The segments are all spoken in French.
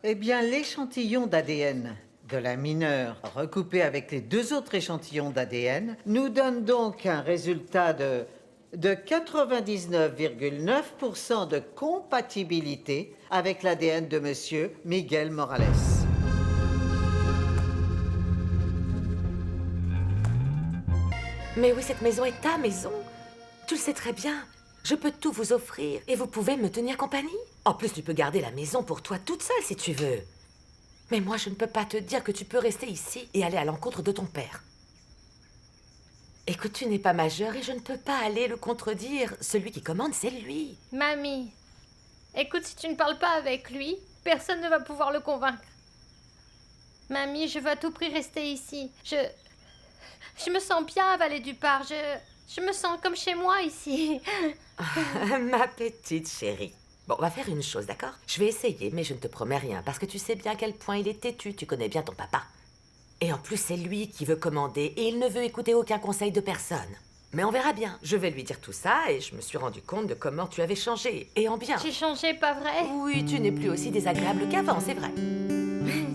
Eh bien, l'échantillon d'ADN de la mineure recoupé avec les deux autres échantillons d'ADN nous donne donc un résultat de 99,9% de compatibilité avec l'ADN de Monsieur Miguel Morales. Mais oui, cette maison est ta maison. Tu le sais très bien. Je peux tout vous offrir et vous pouvez me tenir compagnie. En plus, tu peux garder la maison pour toi toute seule si tu veux. Mais moi, je ne peux pas te dire que tu peux rester ici et aller à l'encontre de ton père. Écoute, tu n'es pas majeur et je ne peux pas aller le contredire. Celui qui commande, c'est lui. Mamie, écoute, si tu ne parles pas avec lui, personne ne va pouvoir le convaincre. Mamie, je veux à tout prix rester ici. Je me sens bien à Vallée du Par. Je me sens comme chez moi ici. Ma petite chérie. Bon, on va faire une chose, d'accord? Je vais essayer, mais je ne te promets rien, parce que tu sais bien à quel point il est têtu, tu connais bien ton papa. Et en plus, c'est lui qui veut commander, et il ne veut écouter aucun conseil de personne. Mais on verra bien. Je vais lui dire tout ça, et je me suis rendu compte de comment tu avais changé, et en bien. J'ai changé, pas vrai? Oui, tu n'es plus aussi désagréable qu'avant, c'est vrai.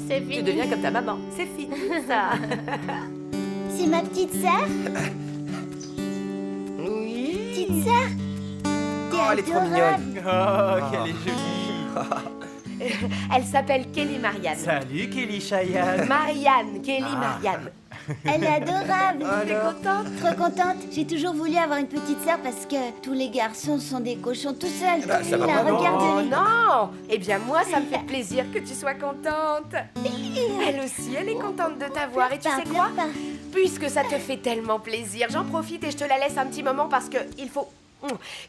C'est fini. Tu deviens comme ta maman. C'est fini, ça. C'est ma petite sœur? Oui. Petite sœur? T'es Oh, elle est trop adorable. mignonne. Oh, qu'elle est jolie. Elle s'appelle Kelly Marianne. Salut, Kelly Cheyenne. Marianne, Kelly Marianne. Elle est adorable. T'es contente? Trop contente. J'ai toujours voulu avoir une petite sœur parce que tous les garçons sont des cochons tout seuls. bah, ça va Là, pas, non. Oh regarde-les. non! Eh bien moi, ça me fait plaisir que tu sois contente. Elle aussi, elle est contente de t'avoir. Et tu sais quoi? Puisque ça te fait tellement plaisir, j'en profite et je te la laisse un petit moment parce que il faut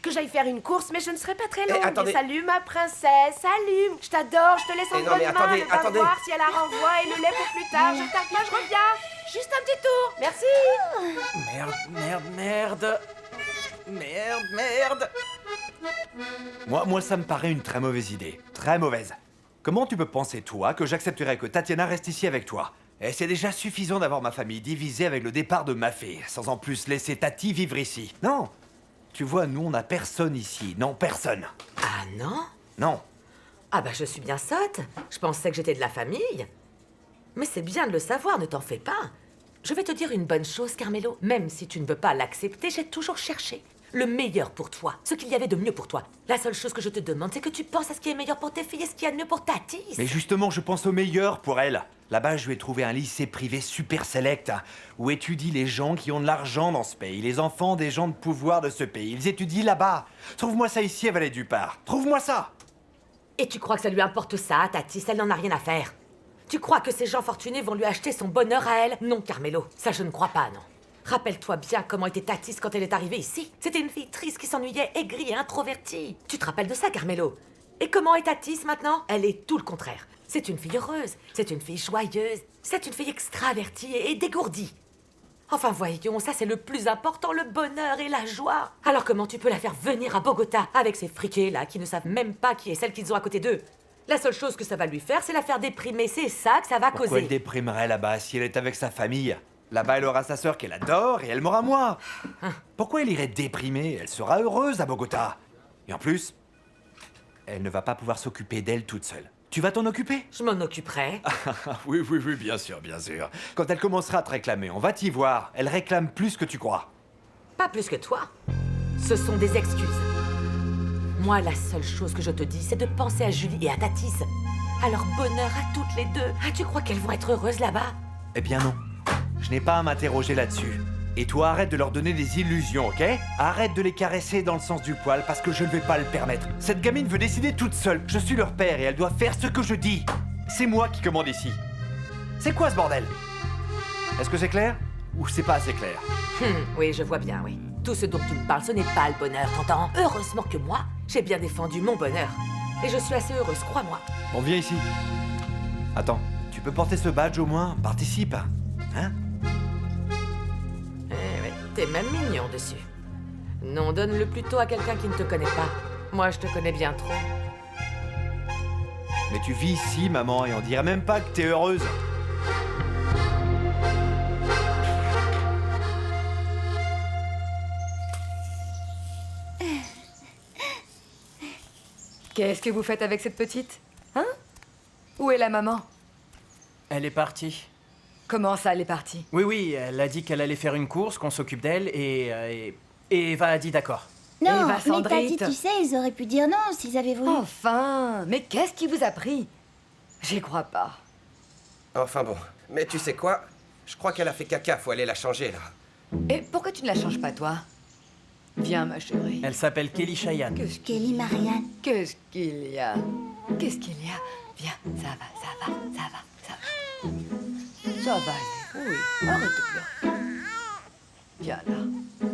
que j'aille faire une course, mais je ne serai pas très longue. attendez. Salut ma princesse, salut. Je t'adore, je te laisse en non, bonne mais main. attendez, Le attendez. voir si elle la renvoie et le lait pour plus tard. Je t'inquiète, je reviens. Juste un petit tour. Merci. Merde, merde, merde. Merde, merde. Moi, ça me paraît une très mauvaise idée. Très mauvaise. Comment tu peux penser, toi, que j'accepterais que Tatiana reste ici avec toi? Et c'est déjà suffisant d'avoir ma famille divisée avec le départ de ma fille, sans en plus laisser Tati vivre ici. Non. Tu vois, nous, on n'a personne ici. Non, personne. Ah non? Non. Ah bah je suis bien sotte. Je pensais que j'étais de la famille. Mais c'est bien de le savoir, ne t'en fais pas. Je vais te dire une bonne chose, Carmelo. Même si tu ne veux pas l'accepter, j'ai toujours cherché le meilleur pour toi. Ce qu'il y avait de mieux pour toi. La seule chose que je te demande, c'est que tu penses à ce qui est meilleur pour tes filles et ce qu'il y a de mieux pour Tatis. Mais justement, je pense au meilleur pour elle. Là-bas, je lui ai trouvé un lycée privé super select, où étudient les gens qui ont de l'argent dans ce pays, les enfants des gens de pouvoir de ce pays. Ils étudient là-bas. Trouve-moi ça ici à Vallée du Par. Trouve-moi ça. Et tu crois que ça lui importe ça, Tatis? Elle n'en a rien à faire. Tu crois que ces gens fortunés vont lui acheter son bonheur à elle? Non, Carmelo, ça je ne crois pas, non. Rappelle-toi bien comment était Tatis quand elle est arrivée ici. C'était une fille triste qui s'ennuyait, aigrie et introvertie. Tu te rappelles de ça, Carmelo? Et comment est Tatis maintenant? Elle est tout le contraire. C'est une fille heureuse, c'est une fille joyeuse, c'est une fille extravertie et dégourdie. Enfin voyons, ça c'est le plus important, le bonheur et la joie. Alors comment tu peux la faire venir à Bogota avec ces friqués là qui ne savent même pas qui est celle qu'ils ont à côté d'eux? La seule chose que ça va lui faire, c'est la faire déprimer, c'est ça que ça va Pourquoi causer. elle déprimerait là-bas si elle est avec sa famille? Là-bas, elle aura sa sœur qu'elle adore et elle m'aura moi. Pourquoi elle irait déprimer? Elle sera heureuse à Bogota. Et en plus, elle ne va pas pouvoir s'occuper d'elle toute seule. Tu vas t'en occuper? Je m'en occuperai. Oui, oui, oui, bien sûr, bien sûr. Quand elle commencera à te réclamer, on va t'y voir. Elle réclame plus que tu crois. Pas plus que toi. Ce sont des excuses. Moi, la seule chose que je te dis, c'est de penser à Julie et à Tatis. À leur bonheur à toutes les deux. Ah, tu crois qu'elles vont être heureuses là-bas? Eh bien non. Je n'ai pas à m'interroger là-dessus. Et toi, arrête de leur donner des illusions, ok? Arrête de les caresser dans le sens du poil parce que je ne vais pas le permettre. Cette gamine veut décider toute seule. Je suis leur père et elle doit faire ce que je dis. C'est moi qui commande ici. C'est quoi ce bordel? Est-ce que c'est clair? Ou c'est pas assez clair? Oui, je vois bien, oui. Tout ce dont tu me parles, ce n'est pas le bonheur, t'entends? Heureusement que moi, j'ai bien défendu mon bonheur. Et je suis assez heureuse, crois-moi. On vient ici. Attends, tu peux porter ce badge au moins? Participe. Hein? Eh oui, t'es même mignon dessus. Non, donne-le plutôt à quelqu'un qui ne te connaît pas. Moi, je te connais bien trop. Mais tu vis ici, maman, et on dirait même pas que t'es heureuse. Qu'est-ce que vous faites avec cette petite? Hein? Où est la maman? Elle est partie. Comment ça, elle est partie? Oui, elle a dit qu'elle allait faire une course, qu'on s'occupe d'elle, et Eva a dit d'accord. Non, Eva mais Tati, Sandrite. tu sais, ils auraient pu dire non s'ils avaient voulu. Enfin, mais qu'est-ce qui vous a pris? J'y crois pas. Enfin bon, mais tu sais quoi? Je crois qu'elle a fait caca, faut aller la changer là. Et pourquoi tu ne la changes pas, toi? Viens, ma chérie. Elle s'appelle Kelly Cheyenne. Qu'est-ce Kelly Marianne. Qu'est-ce qu'il y a? Qu'est-ce qu'il y a? Viens, ça va. Ça va aller. Oui, arrête de pleurer. Viens là.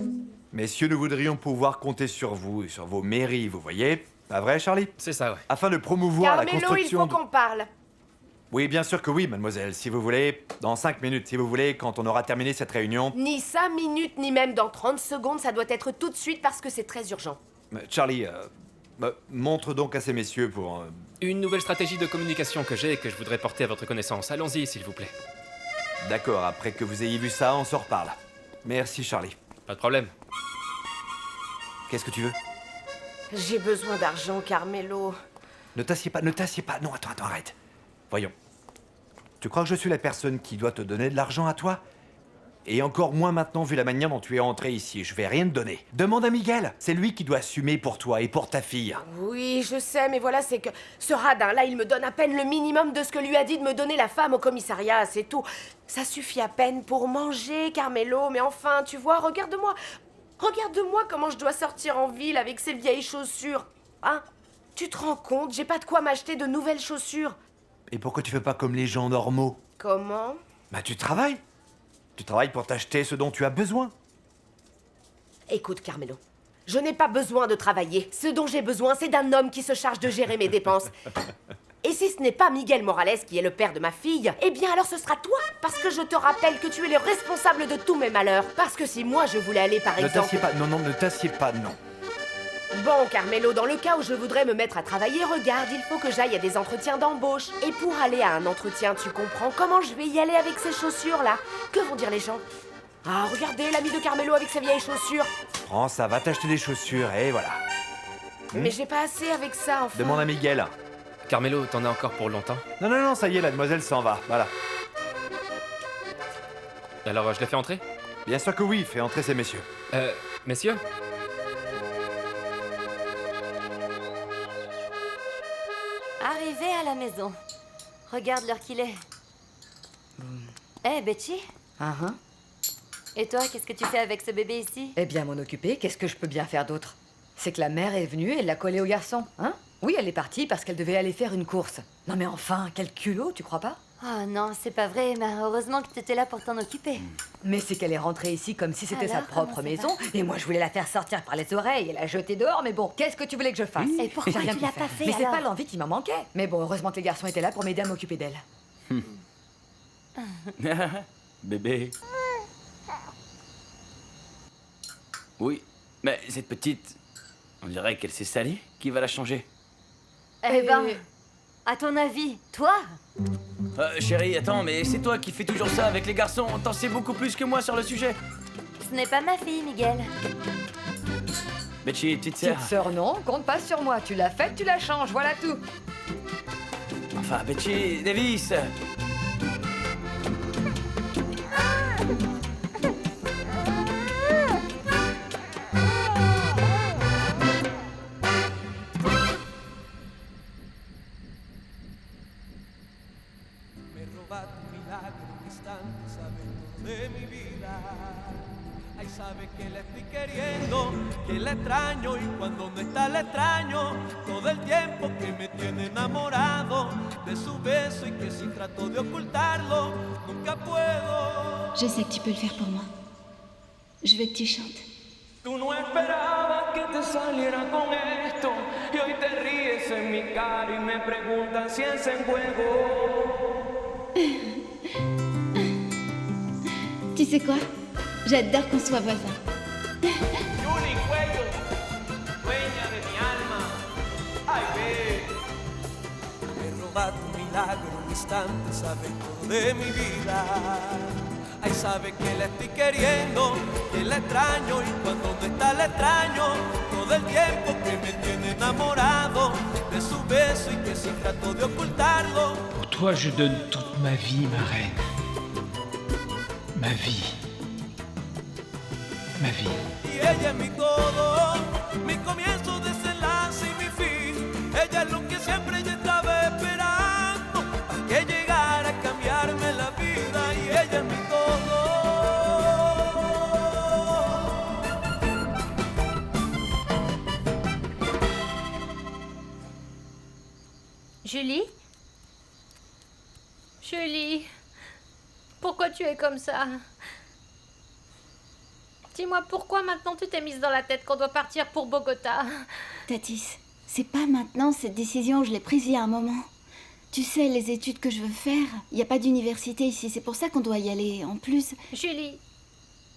Messieurs, nous voudrions pouvoir compter sur vous et sur vos mairies, vous voyez? Pas vrai, Charlie? C'est ça, ouais. Afin de promouvoir la Carmelo, il construction... faut qu'on parle. Oui, bien sûr que oui, mademoiselle. Si vous voulez, dans 5 minutes, si vous voulez, quand on aura terminé cette réunion... Ni 5 minutes, ni même dans 30 secondes, ça doit être tout de suite parce que c'est très urgent. Charlie, montre donc à ces messieurs pour... Une nouvelle stratégie de communication que j'ai et que je voudrais porter à votre connaissance. Allons-y, s'il vous plaît. D'accord, après que vous ayez vu ça, on se reparle. Merci, Charlie. Pas de problème. Qu'est-ce que tu veux? J'ai besoin d'argent, Carmelo. Ne t'assieds pas. Non, attends, arrête. Voyons. Tu crois que je suis la personne qui doit te donner de l'argent à toi? Et encore moins maintenant vu la manière dont tu es entré ici. Je vais rien te donner. Demande à Miguel. C'est lui qui doit assumer pour toi et pour ta fille. Oui, je sais, mais voilà, c'est que ce radin-là, il me donne à peine le minimum de ce que lui a dit de me donner la femme au commissariat, c'est tout. Ça suffit à peine pour manger, Carmelo, mais enfin, tu vois, regarde-moi. Regarde-moi comment je dois sortir en ville avec ces vieilles chaussures. Hein? Tu te rends compte, j'ai pas de quoi m'acheter de nouvelles chaussures. Et pourquoi tu fais pas comme les gens normaux? Comment? Bah tu travailles. Tu travailles pour t'acheter ce dont tu as besoin. Écoute, Carmelo, je n'ai pas besoin de travailler. Ce dont j'ai besoin, c'est d'un homme qui se charge de gérer mes dépenses. Et si ce n'est pas Miguel Morales qui est le père de ma fille, eh bien alors ce sera toi. Parce que je te rappelle que tu es le responsable de tous mes malheurs. Parce que si moi je voulais aller par Ne exemple... t'assieds pas. Non, ne t'assieds pas, non. Bon, Carmelo, dans le cas où je voudrais me mettre à travailler, regarde, il faut que j'aille à des entretiens d'embauche. Et pour aller à un entretien, tu comprends comment je vais y aller avec ces chaussures-là? Que vont dire les gens? Ah, regardez, l'ami de Carmelo avec ses vieilles chaussures. Prends ça, va t'acheter des chaussures et voilà. Mais j'ai pas assez avec ça, enfin. Demande à Miguel. Carmelo, t'en as encore pour longtemps? Non, ça y est, la demoiselle s'en va. Voilà. Alors, je les fais entrer? Bien sûr que oui, fais entrer ces messieurs. Messieurs? Arrivé à la maison. Regarde l'heure qu'il est. Eh, Betty? Et toi, qu'est-ce que tu fais avec ce bébé ici? Eh bien, m'en occuper, qu'est-ce que je peux bien faire d'autre? C'est que la mère est venue et l'a collé au garçon, hein? Oui, elle est partie parce qu'elle devait aller faire une course. Non mais enfin, quel culot, tu crois pas? Oh non, c'est pas vrai, mais heureusement que t'étais là pour t'en occuper. Mais c'est qu'elle est rentrée ici comme si c'était sa Alors, propre comment c'est maison, et moi je voulais la faire sortir par les oreilles et la jeter dehors, mais bon, qu'est-ce que tu voulais que je fasse? Et pourquoi J'ai rien tu pu l'as faire. pas fait, Mais c'est alors? pas l'envie qui m'en manquait. Mais bon, heureusement que les garçons étaient là pour m'aider à m'occuper d'elle. Bébé. Oui, mais cette petite, on dirait qu'elle s'est salie. Qui va la changer? Eh ben, à ton avis, toi? Chérie, attends, mais c'est toi qui fais toujours ça avec les garçons. T'en sais beaucoup plus que moi sur le sujet. Ce n'est pas ma fille, Miguel. Betty, petite sœur. Petite sœur, non, compte pas sur moi. Tu l'as faite, tu la changes, voilà tout. Enfin, Betty, Davis. Sabe que la estoy queriendo, que la extraño y cuando no está la extraño todo el tiempo que me tiene enamorado de su beso y que si trato de ocultarlo nunca puedo. Je sais que tu peux le faire pour moi. Je veux que tu chantes. Tú no esperabas que te saliera con esto y hoy te ríes en mi cara y me preguntas si es en juego. Tu sais quoi? J'adore qu'on soit voisins. Juli Cuello, dueña de mi alma. Ay, ve. Me roba tu milagro un instante, sabe todo de mi vida. Ay, sabe que la estoy queriendo, que la extraño y cuando no está la extraño todo el tiempo que me tiene enamorado de su beso y que si trato de ocultarlo toi, je donne toute ma vie, ma reine. Ma vie. Ma vie. Y ella es mi todo, mi comienzo, desenlace y mi fin. Ella es lo que siempre yo estaba esperando, para que llegara a cambiarme la vida. Y ella es mi todo. Julie? Julie, pourquoi tu es comme ça? Dis-moi pourquoi maintenant tu t'es mise dans la tête qu'on doit partir pour Bogota? Tatis, c'est pas maintenant cette décision, je l'ai prise il y a un moment. Tu sais, les études que je veux faire, il n'y a pas d'université ici, c'est pour ça qu'on doit y aller. En plus... Julie,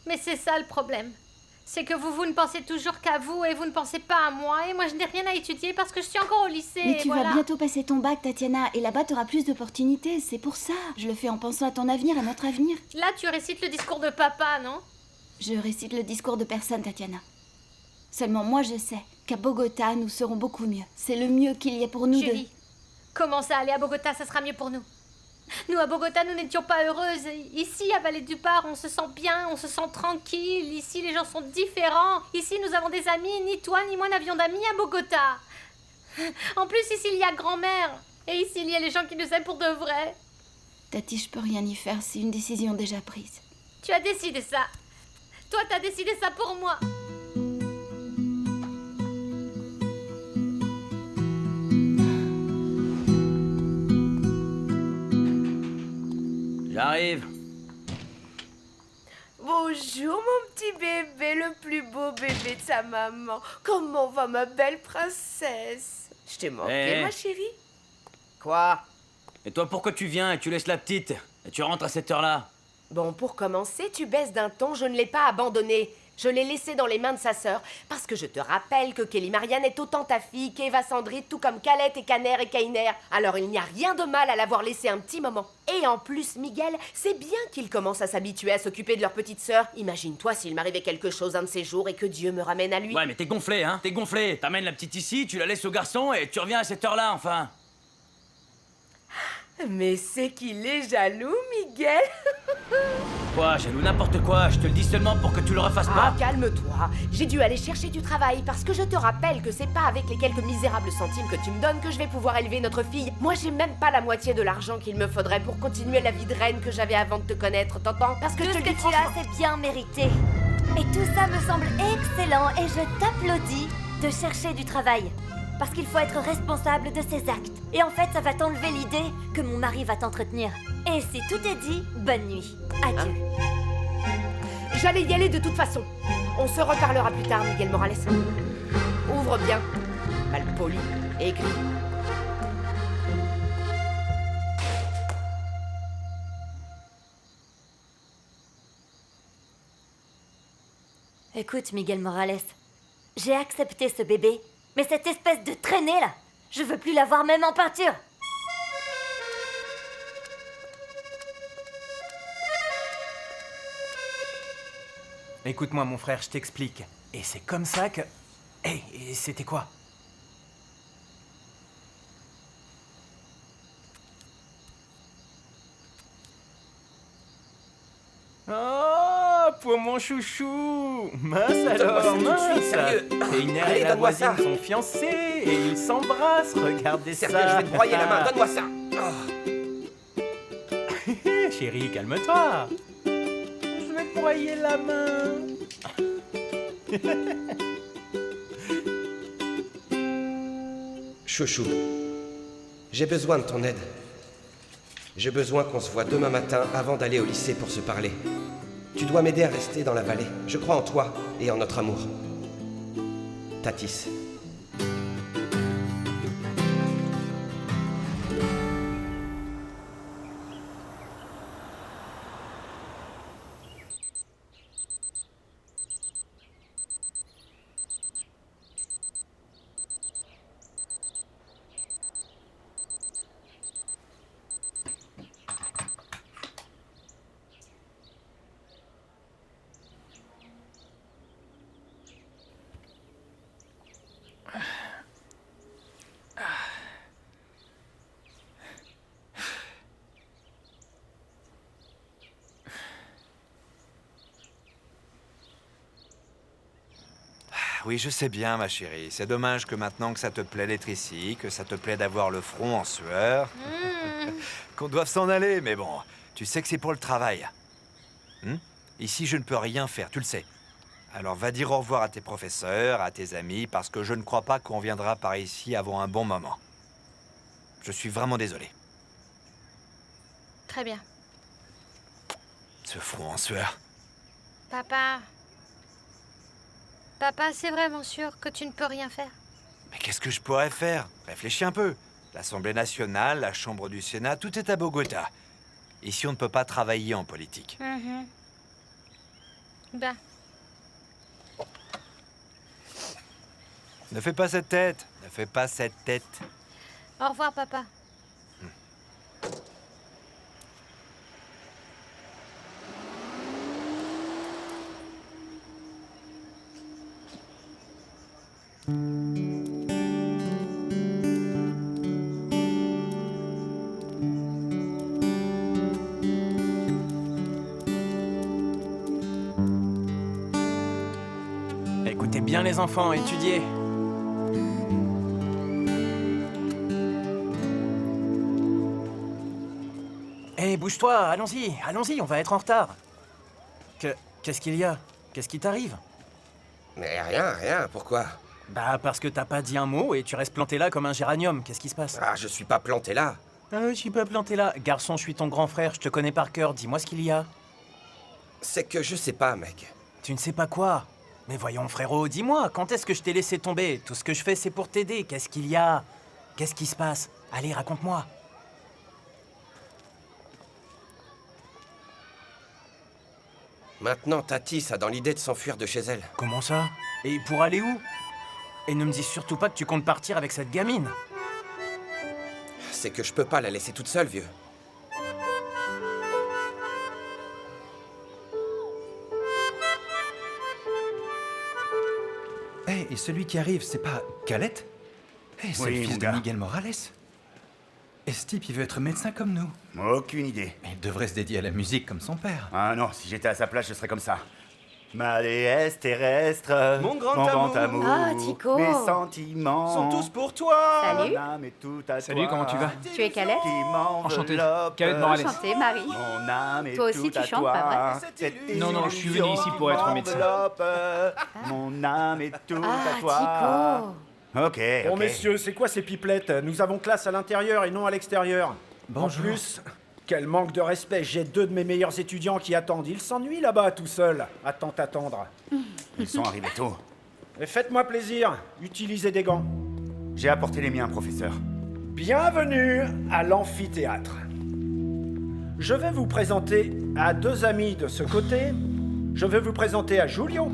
mais c'est ça le problème. C'est que vous ne pensez toujours qu'à vous et vous ne pensez pas à moi. Et moi, je n'ai rien à étudier parce que je suis encore au lycée. Mais tu voilà. vas bientôt passer ton bac, Tatiana, et là-bas, tu auras plus d'opportunités. C'est pour ça. Je le fais en pensant à ton avenir, à notre avenir. Là, tu récites le discours de papa, non? Je récite le discours de personne, Tatiana. Seulement moi, je sais qu'à Bogota, nous serons beaucoup mieux. C'est le mieux qu'il y ait pour nous Julie, comment ça aller à Bogota, ça sera mieux pour nous. Nous, à Bogota, nous n'étions pas heureuses. Ici, à Vallée du Par, on se sent bien, on se sent tranquille. Ici, les gens sont différents. Ici, nous avons des amis. Ni toi, ni moi n'avions d'amis à Bogota. En plus, ici, il y a grand-mère. Et ici, il y a les gens qui nous aiment pour de vrai. Tati, je peux rien y faire, c'est une décision déjà prise. Tu as décidé ça. Toi, t'as décidé ça pour moi. J'arrive. Bonjour mon petit bébé, le plus beau bébé de sa maman. Comment va ma belle princesse? Je t'ai manqué, ma chérie. Quoi? Et toi, pourquoi tu viens et tu laisses la petite? Et tu rentres à cette heure-là? Bon, pour commencer, tu baisses d'un ton, je ne l'ai pas abandonnée. Je l'ai laissée dans les mains de sa sœur, parce que je te rappelle que Kelly Marianne est autant ta fille qu'Eva Sandrine, tout comme Calette et Caner et Kainer. Alors il n'y a rien de mal à l'avoir laissée un petit moment. Et en plus, Miguel, c'est bien qu'ils commencent à s'habituer à s'occuper de leur petite sœur. Imagine-toi s'il m'arrivait quelque chose un de ces jours et que Dieu me ramène à lui. Ouais, mais t'es gonflé, hein? T'es gonflé. T'amènes la petite ici, tu la laisses au garçon et tu reviens à cette heure-là, enfin. Mais c'est qu'il est jaloux, Miguel. Quoi, jaloux n'importe quoi, je te le dis seulement pour que tu le refasses pas. Ah, calme-toi. J'ai dû aller chercher du travail parce que je te rappelle que c'est pas avec les quelques misérables centimes que tu me donnes que je vais pouvoir élever notre fille. Moi, j'ai même pas la moitié de l'argent qu'il me faudrait pour continuer la vie de reine que j'avais avant de te connaître, t'entends? Parce que Tout je ce te que dis tu as, franchement... c'est bien mérité. Et tout ça me semble excellent et je t'applaudis de chercher du travail. Parce qu'il faut être responsable de ses actes. Et en fait, ça va t'enlever l'idée que mon mari va t'entretenir. Et si tout est dit, bonne nuit. Adieu. J'allais y aller de toute façon. On se reparlera plus tard, Miguel Morales. Ouvre bien. Malpoli, aigri. Écoute, Miguel Morales, j'ai accepté ce bébé, mais cette espèce de traînée là, je veux plus la voir même en peinture. Écoute-moi, mon frère, je t'explique. Et c'est comme ça que... Hé, et c'était quoi? Oh, pour mon chouchou! Mince alors, mince! Sérieux. Kainer Allez, et la donne-moi ça. voisine sont fiancés et ils s'embrassent, regardez ça! Sérieux, je vais te broyer la main, donne-moi ça. Chérie, calme-toi! Je vais te broyer la main! Chouchou, j'ai besoin de ton aide. J'ai besoin qu'on se voit demain matin avant d'aller au lycée pour se parler. Tu dois m'aider à rester dans la vallée. Je crois en toi et en notre amour. Tatis. Oui, je sais bien, ma chérie. C'est dommage que maintenant que ça te plaît d'être ici, que ça te plaît d'avoir le front en sueur, qu'on doive s'en aller, mais bon, tu sais que c'est pour le travail. Ici, je ne peux rien faire, tu le sais. Alors va dire au revoir à tes professeurs, à tes amis, parce que je ne crois pas qu'on viendra par ici avant un bon moment. Je suis vraiment désolé. Très bien. Ce front en sueur. Papa. Papa, c'est vraiment sûr que tu ne peux rien faire? Mais qu'est-ce que je pourrais faire? Réfléchis un peu. L'Assemblée nationale, la Chambre du Sénat, tout est à Bogota. Ici, on ne peut pas travailler en politique. Ben, Ne fais pas cette tête. Ne fais pas cette tête. au revoir, papa. Écoutez bien les enfants, étudiez. Hé, bouge-toi, allons-y, on va être en retard. Qu'est-ce qu'il y a? Qu'est-ce qui t'arrive? Mais rien, pourquoi? Bah, parce que t'as pas dit un mot et tu restes planté là comme un géranium. Qu'est-ce qui se passe? Ah, je suis pas planté là. Je suis pas planté là. Garçon, je suis ton grand frère, je te connais par cœur. Dis-moi ce qu'il y a. C'est que je sais pas, mec. Tu ne sais pas quoi? Mais voyons, frérot, dis-moi, quand est-ce que je t'ai laissé tomber? Tout ce que je fais, c'est pour t'aider. Qu'est-ce qu'il y a? Qu'est-ce qui se passe? Allez, raconte-moi. Maintenant, Tati, ça a dans l'idée de s'enfuir de chez elle. Comment ça? Et pour aller où? Et ne me dis surtout pas que tu comptes partir avec cette gamine. C'est que je peux pas la laisser toute seule, vieux. Hé, et celui qui arrive, c'est pas Calette? Hé, c'est Oui, le mon fils de gars. Miguel Morales. Et ce type, il veut être médecin comme nous. Aucune idée. Il devrait se dédier à la musique comme son père. Ah non, si j'étais à sa place, je serais comme ça. Ma déesse terrestre, Mon grand amour. Ah, Chico. mes sentiments Sont tous pour toi. Salut. Mon âme est tout à Salut, toi. comment tu vas? Tu es Calette? Qui Enchanté. m'enveloppe. Calette Morales. Enchantée, Marie. Mon âme est Toi aussi, tout tu à chantes, toi. pas vrai? Cette Non, non, je suis venu ici pour être médecin. m'enveloppe. Mon âme est tout Ah, à toi. Chico. Ok, Bon, ok. messieurs, c'est quoi ces pipelettes? Nous avons classe à l'intérieur et non à l'extérieur. Bonjour. En plus, quel manque de respect. J'ai deux de mes meilleurs étudiants qui attendent. Ils s'ennuient là-bas tout seuls, à tant attendre. Ils sont arrivés tôt. Et faites-moi plaisir, utilisez des gants. J'ai apporté les miens, professeur. Bienvenue à l'amphithéâtre. Je vais vous présenter à deux amis de ce côté. Je vais vous présenter à Giulio.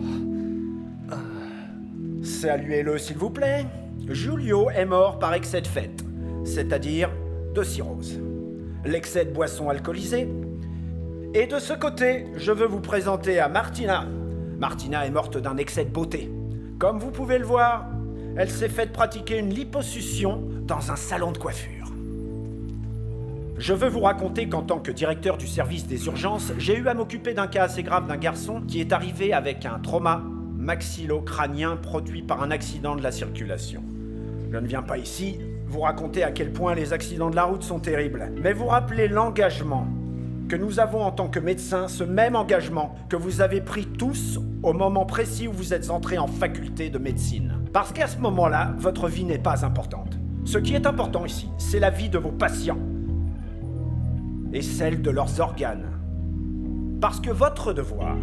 Saluez-le, s'il vous plaît. Giulio est mort par excès de fête, c'est-à-dire de cirrhose. L'excès de boissons alcoolisées. Et de ce côté, je veux vous présenter à Martina. Martina est morte d'un excès de beauté. Comme vous pouvez le voir, elle s'est faite pratiquer une liposuction dans un salon de coiffure. Je veux vous raconter qu'en tant que directeur du service des urgences, j'ai eu à m'occuper d'un cas assez grave d'un garçon qui est arrivé avec un trauma maxillo-crânien produit par un accident de la circulation. Je ne viens pas ici vous raconter à quel point les accidents de la route sont terribles, mais vous rappeler l'engagement que nous avons en tant que médecins, ce même engagement que vous avez pris tous au moment précis où vous êtes entrés en faculté de médecine. Parce qu'à ce moment-là, votre vie n'est pas importante. Ce qui est important ici, c'est la vie de vos patients et celle de leurs organes. Parce que votre devoir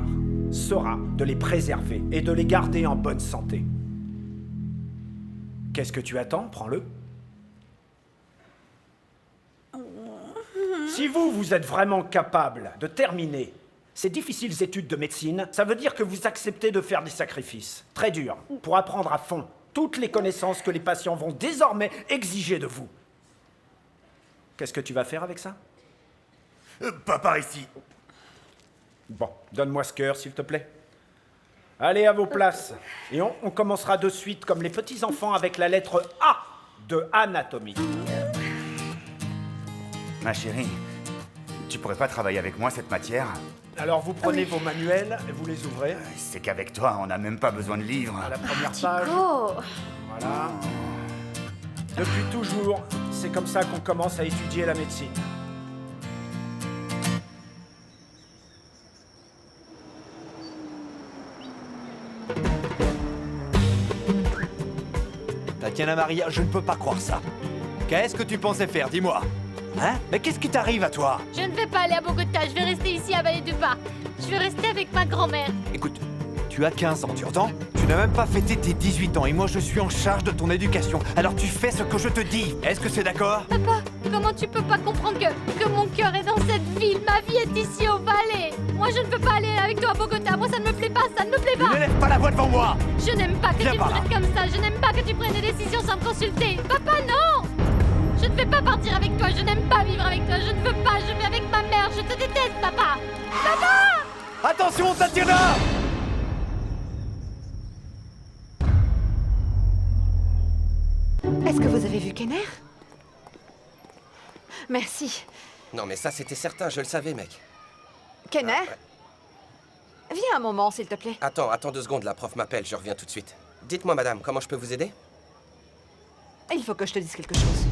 sera de les préserver et de les garder en bonne santé. Qu'est-ce que tu attends? Prends-le. Si vous êtes vraiment capable de terminer ces difficiles études de médecine, ça veut dire que vous acceptez de faire des sacrifices très durs pour apprendre à fond toutes les connaissances que les patients vont désormais exiger de vous. Qu'est-ce que tu vas faire avec ça? Pas par ici. Bon, donne-moi ce cœur, s'il te plaît. Allez à vos places. Et on commencera de suite comme les petits-enfants avec la lettre A de anatomie. Ma chérie, tu pourrais pas travailler avec moi cette matière? Alors vous prenez vos manuels et vous les ouvrez. C'est qu'avec toi, on n'a même pas besoin de livres. À la première page. Voilà. Depuis toujours, c'est comme ça qu'on commence à étudier la médecine. Tatiana Maria, je ne peux pas croire ça. Qu'est-ce que tu pensais faire, dis-moi? Hein? Mais qu'est-ce qui t'arrive à toi? Je ne vais pas aller à Bogota, je vais rester ici à Vallée du Parc. Je vais rester avec ma grand-mère. Écoute, tu as 15 ans, tu entends? Tu n'as même pas fêté tes 18 ans et moi je suis en charge de ton éducation. Alors tu fais ce que je te dis. Est-ce que c'est d'accord? Papa, comment tu peux pas comprendre que mon cœur est dans cette ville? Ma vie est ici au Valais. Moi, je ne peux pas aller avec toi à Bogota. Moi, ça ne me plaît pas, ça ne me plaît pas. Ne lève pas la voix devant moi! Je n'aime pas que Viens tu par me là. traites comme ça. Je n'aime pas que tu prennes des décisions sans me consulter. Papa, non! Je ne vais pas partir avec toi. Je n'aime pas vivre avec toi. Je ne veux pas. Je vais avec ma mère. Je te déteste, papa. Papa! Attention, Tatiana! Est-ce que vous avez vu Kenner? Merci. Non, mais ça, c'était certain, je le savais, mec. Kenner? Viens un moment, s'il te plaît. Attends 2 secondes, la prof m'appelle, je reviens tout de suite. Dites-moi, madame, comment je peux vous aider? Il faut que je te dise quelque chose.